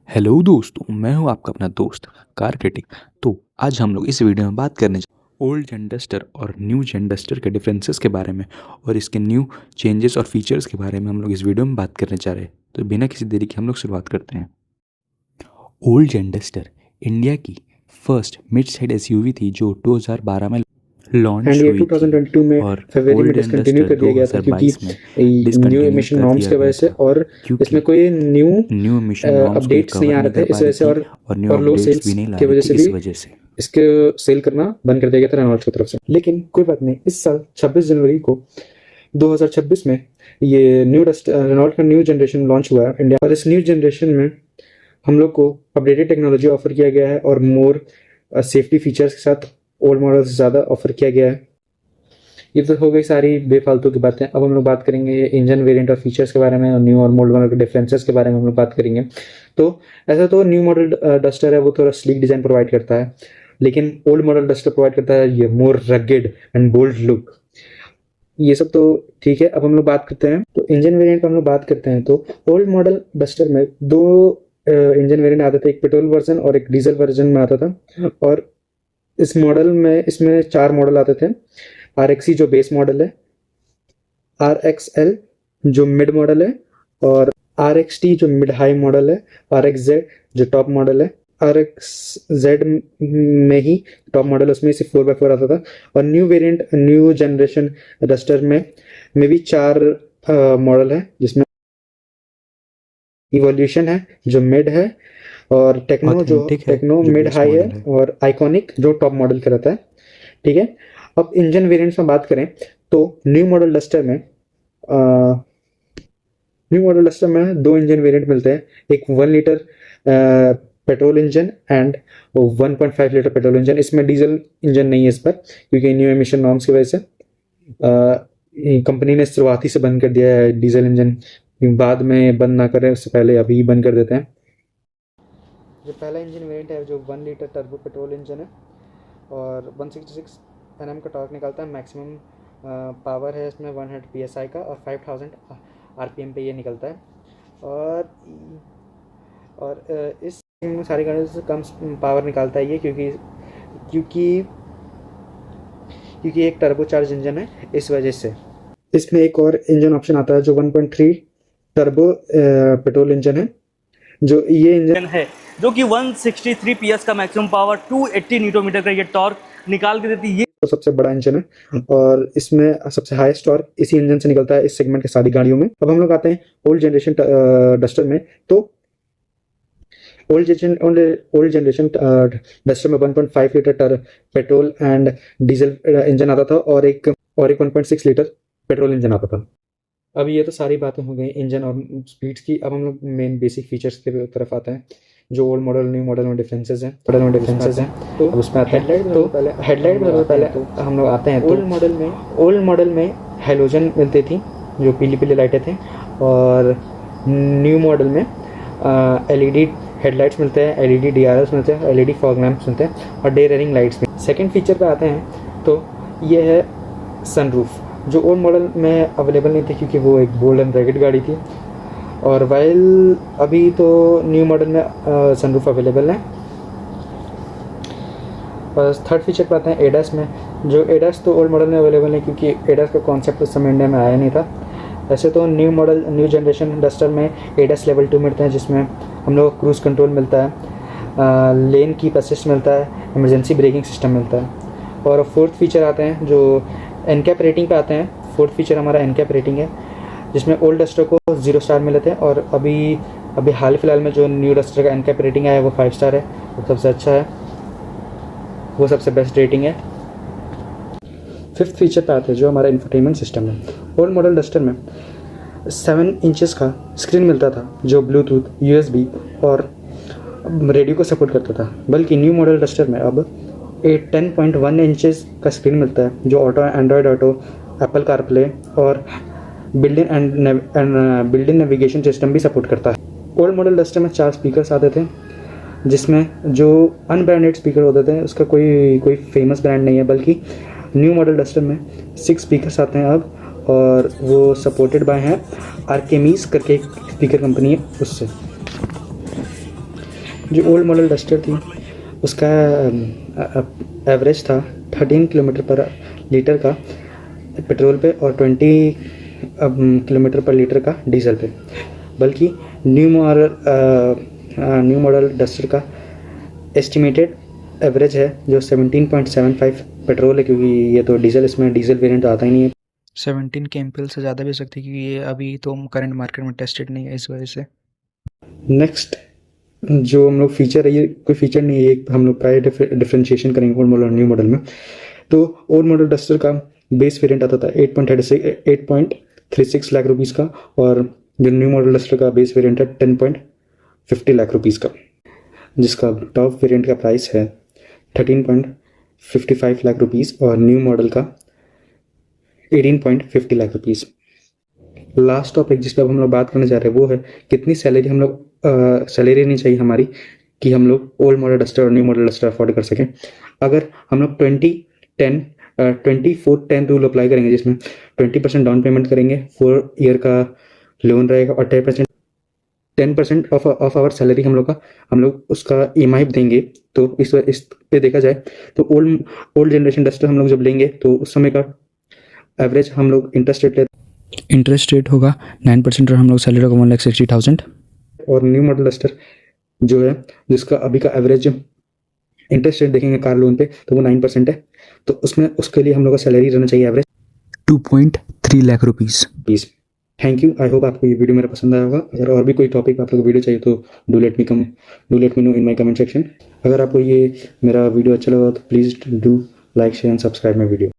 Hello दोस्तों, मैं हूं आपका अपना दोस्त कार क्रिटिक। तो आज हम लोग इस वीडियो में बात करने ओल्ड जेन डस्टर और न्यू जेन डस्टर के डिफरेंसेस के बारे में और इसके न्यू चेंजेस और फीचर्स के बारे में हम लोग इस वीडियो में बात करने जा रहे हैं। तो बिना किसी देरी के हम लोग शुरुआत करते हैं। ओल्ड जेन डस्टर इंडिया की फर्स्ट मिड साइड एसयूवी थी जो 2012 में लॉन्च एंड ये हुई थी 2022 में और फरवरी में ओल्ड जेन डिसकंटिन्यू डस्टर कर दिया गया था क्योंकि 2022 में न्यू डिसकंटिन्यू एमिशन कर नॉर्म्स दिया की वजह गया से था और क्योंकि इसमें कोई न्यू न्यू एमिशन नॉर्म्स को अपडेट्स नहीं कवर आ नहीं रहे थे कर इस पा वजह रही से थी और न्यू और लो अपडेट्स भी सेल्स नहीं ला की रही वजह थी से इस भी वजह से। इसके सेल करना बंद कर दिया गया था रेनॉल्ट की तरफ से। लेकिन कोई बात नहीं, इस साल 26 जनवरी को 2026 में ये न्यू रेनॉल्ट का न्यू जनरेशन लॉन्च हुआ है इंडिया। और इस न्यू जनरेशन में हम लोग को अपडेटेड टेक्नोलॉजी ऑफर किया गया है और मोर सेफ्टी फीचर्स के साथ ओल्ड मॉडल से ज़्यादा ऑफर किया गया है। ये तो हो गई सारी बेफालतू की बातें। अब हम लोग बात करेंगे इंजन वेरिएंट और फीचर्स के बारे में और न्यू और ओल्ड मॉडल के डिफरेंसेस के बारे में हम लोग बात करेंगे। तो ऐसा तो न्यू मॉडल डस्टर है वो थोड़ा स्लीक डिज़ाइन प्रोवाइड करता है, लेकिन ओल्ड मॉडल डस्टर प्रोवाइड करता है ये मोर रगेड एंड बोल्ड लुक। ये सब तो ठीक है। अब हम लोग बात करते हैं तो इंजन वेरिएंट हम लोग बात करते हैं तो ओल्ड मॉडल डस्टर में दो इंजन वेरिएंट आते थे, एक पेट्रोल वर्जन और एक डीजल वर्जन में आता था। और इस मॉडल में इसमें 4 मॉडल आते थे। RXE जो बेस मॉडल है, RXL जो मिड मॉडल है, और RXT जो मिड हाई मॉडल है, RXZ जो टॉप मॉडल है। RXZ में ही टॉप मॉडल उसमें सिर्फ 4x4 आता था। और new variant new generation duster में भी 4 मॉडल है, जिसमें इवोल्यूशन है जो मिड है, और टेक्नो मिड हाई है, और आइकॉनिक जो टॉप मॉडल का रहता है। ठीक है। अब इंजन वेरिएंट्स में बात करें तो न्यू मॉडल डस्टर में 2 इंजन वेरिएंट मिलते हैं। एक 1 litre petrol engine and 1.5 litre petrol engine. इसमें डीजल इंजन नहीं है इस पर, क्योंकि न्यू एमिशन नॉर्म्स की वजह से कंपनी ने शुरुआती से बंद कर दिया है डीजल इंजन। बाद में बंद ना करें उससे पहले अभी बंद कर देते हैं। जो पहला इंजन वेरिएंट है जो 1 लीटर टर्बो पेट्रोल इंजन है और 166 Nm का टॉर्क निकालता है। मैक्सिमम पावर है इसमें 100 PSI का और 5000 RPM पे ये निकलता है। और इस सारी गाड़ियों से कम पावर निकालता है ये, क्योंकि एक टर्बो चार्ज इंजन है, इस वजह से। इसमें एक और इंजन ऑप्शन आता है जो 1.3 टर्बो पेट्रोल इंजन है। जो ये इंजन है जो कि 163 PS का मैक्सिमम पावर 280 न्यूटन मीटर का ये टॉर्क निकाल के देती है। तो सबसे बड़ा इंजन है और इसमें सबसे हाईएस्ट टॉर्क इसी इंजन से निकलता है इस सेगमेंट के सारी गाड़ियों में। अब हम लोग आते हैं ओल्ड जनरेशन डस्टर में। तो ओल्ड जनरेशन डस्टर में 1.5 litre petrol and diesel engine आता था और एक 1.6 लीटर पेट्रोल इंजन आता था। अब ये तो सारी बातें हो गई इंजन और स्पीड्स की। अब हम लोग मेन बेसिक फीचर्स की तरफ आते हैं, जो ओल्ड मॉडल न्यू मॉडल में डिफरेंसेस हैं। तो उसमें हेडलाइट में पहले हम लोग आते हैं। ओल्ड मॉडल में हेलोजन मिलती थी जो पीली पीली लाइटें थी, और न्यू मॉडल में LED हेडलाइट्स मिलते हैं, LED DRLs मिलते हैं, LED फॉग लैंप्स मिलते हैं और डे रनिंग लाइट्स भी। सेकेंड फीचर पे आते हैं तो ये है सनरूफ, जो ओल्ड मॉडल में अवेलेबल नहीं थी क्योंकि वो एक बोल्ड एंड रैगेड गाड़ी थी। और वाइल अभी तो न्यू मॉडल में सनरूफ अवेलेबल है। और थर्ड फीचर पे आते हैं एडास में। जो एडास तो ओल्ड मॉडल में अवेलेबल है क्योंकि एडास का कॉन्सेप्ट उस समय इंडिया में आया नहीं था। वैसे तो न्यू जनरेशन डस्टर में एडास लेवल 2 मिलते हैं, जिसमें हम लोग को क्रूज़ कंट्रोल मिलता है, लेन कीप असिस्ट मिलता है, इमरजेंसी ब्रेकिंग सिस्टम मिलता है। और फोर्थ फीचर आते हैं जो एनकैप रेटिंग पे आते हैं। फोर्थ फीचर हमारा एनकैप रेटिंग है, जिसमें ओल्ड डस्टर को 0 स्टार मिले थे और अभी हाल फिलहाल में जो न्यू डस्टर का एनकैप रेटिंग आया है वो 5 स्टार है, वो सबसे अच्छा है, वो सबसे बेस्ट रेटिंग है। फिफ्थ फीचर पे आते हैं जो हमारा इंफोटेनमेंट सिस्टम है। ओल्ड मॉडल डस्टर में 7 इंचेस का स्क्रीन मिलता था जो ब्लूटूथ, USB और रेडियो को सपोर्ट करता था, बल्कि न्यू मॉडल डस्टर में अब 10.1 इंचेस का स्क्रीन मिलता है जो एंड्रॉयड ऑटो, एप्पल कारप्ले और बिल्ट इन नेविगेशन सिस्टम भी सपोर्ट करता है। ओल्ड मॉडल डस्टर में 4 स्पीकर्स आते थे, जिसमें जो अनब्रांडेड स्पीकर होते थे उसका कोई फेमस ब्रांड नहीं है, बल्कि न्यू मॉडल डस्टर में 6 स्पीकर्स आते हैं अब, और वो सपोर्टेड बाय हैं आर्केमीज करके एक स्पीकर कंपनी है उससे। जो ओल्ड मॉडल डस्टर थी उसका एवरेज था 13 किलोमीटर पर लीटर का पेट्रोल पे और 20 किलोमीटर पर लीटर का डीजल पे, बल्कि न्यू मॉडल डस्टर का एस्टिमेटेड एवरेज है जो 17.75 पेट्रोल है, क्योंकि ये तो डीजल, इसमें डीजल वेरिएंट आता ही नहीं है। 17 के एमपीएल से ज़्यादा भी हो सकती है क्योंकि ये अभी तो करंट मार्केट में टेस्टेड नहीं है, इस वजह से। नेक्स्ट जो हम लोग फीचर है, ये कोई फीचर नहीं है, हम लोग प्राइस डिफरेंशिएशन करेंगे ओल्ड मॉडल और न्यू मॉडल में। तो ओल्ड मॉडल डस्टर का बेस वेरिएंट आता था 8.36 लाख रुपीज़ का, और जो न्यू मॉडल डस्टर का बेस वेरिएंट है 10.50 लाख रुपीज़ का, जिसका टॉप वेरिएंट का प्राइस है 13.55 लाख रुपीज़ और न्यू मॉडल का 18.50 लाख रुपीज़। लास्ट टॉपिक जिस पर हम लोग बात करने जा रहे हैं वो है कितनी सैलरी हम लोग सैलरी नहीं चाहिए हमारी कि हम लोग ओल्ड मॉडल डस्टर और न्यू मॉडल डस्टर अफोर्ड कर सकें। अगर हम लोग 24/10 रूल अप्लाई करेंगे, जिसमें 20% डाउन पेमेंट करेंगे, 4 ईयर का लोन रहेगा और 10% ऑफ आवर सैलरी हम लोग उसका EMI देंगे। तो इस पे देखा जाए तो ओल्ड जनरेशन डस्टर हम लोग जब लेंगे तो उस समय का एवरेज हम लोग इंटरेस्ट रेट होगा 9% और हम लोग सैलरी होगा 1,60,000। और न्यू मॉडल डस्टर जो है जिसका अभी का एवरेज इंटरेस्ट रेट देखेंगे कार लोन पे तो वो 9% है, तो उसके लिए हम लोग का सैलरी रहना चाहिए average 2.3 lakh rupees. Thank you. I hope आपको ये वीडियो मेरा पसंद आया होगा। अगर और भी कोई टॉपिक आप लोग वीडियो चाहिए तो do let me know in my comment section. अगर आपको ये मेरा वीडियो अच्छा लगा तो please do like share and subscribe my video.